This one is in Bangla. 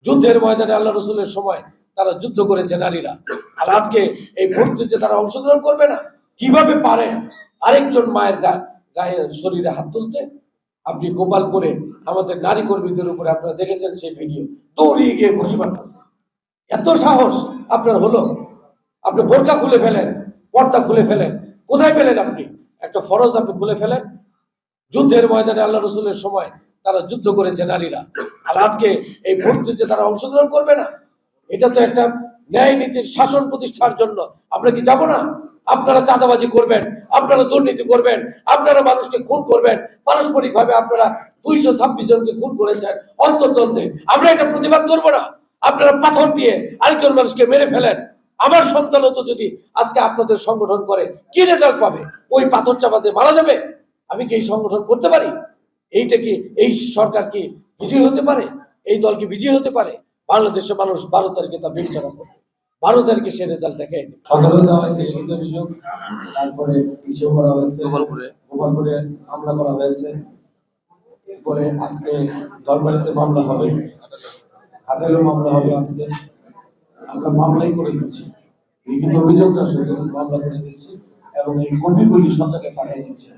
যুদ্ধের ময়দানে আল্লাহ রসুলের সময় তারা যুদ্ধ করেছে নারীরা, আর আজকে এই ভোট যুদ্ধে তারা অংশগ্রহণ করবে না? কিভাবে পারে আরেকজন মায়ের গায়ে শরীরে হাত তুলতে? আপনি গোপালপুরে আমাদের নারী কর্মীদের উপরে আপনারা দেখেছেন সেই ভিডিও, দৌড়িয়ে গিয়ে ঘুষি মারতেছে। এত সাহস আপনার হলো? আপনি বোরকা খুলে ফেলেন, পর্দা খুলে ফেলেন, কোথায় পেলেন আপনি? একটা ফরজ আপনি খুলে ফেলেন। যুদ্ধের ময়দানে আল্লাহ রসুলের সময় তারা যুদ্ধ করেছে নারীরা, আর আজকে এই ভোট যুদ্ধে তারা অংশগ্রহণ করবে না? এটা তো একটা ন্যায় নীতির শাসন প্রতিষ্ঠার জন্য। আমরা কি যাব না? আপনারা চাঁদাবাজি করবেন, আপনারা দুর্নীতি করবেন, আপনারা মানুষকে খুন করবেন, পারস্পরিক ভাবে আপনারা 226 জনকে খুন করেছেন অন্তর্দ্বন্দ্বে। আমরা এটা প্রতিবাদ করব না? আপনারা পাথর দিয়ে আরেকজন মানুষকে মেরে ফেলেন। আমার সন্তানও তো যদি আজকে আপনাদের সংগঠন করে, কি রেজাল্ট পাবে? ওই পাথর চাপাতে মারা যাবে? আমি কি এই সংগঠন করতে পারি? এইটা কি, এই সরকার কি বিজয়ী হতে পারে? এই দল কি বিজয়ী হতে পারে? বাংলাদেশের মানুষ 12 তারিখে তা বিবেচনা করবে। 12 তারিখে সে রেজাল্ট দেখাই দেবে। সদরে দেওয়া হয়েছে লিখিত অভিযোগ, তারপরে ইস্যু করা হয়েছে, গোপালপুরে হামলা করা হয়েছে, এরপরে আজকে দরবারিতে মামলা হবে, হাটেরও মামলা হবে। আজকে আমরা মামলাই করে দিচ্ছি, লিখিত অভিযোগটা শুধু মামলা করে দিচ্ছি এবং এই কপিগুলি সব জায়গায় পাঠিয়ে দিচ্ছি।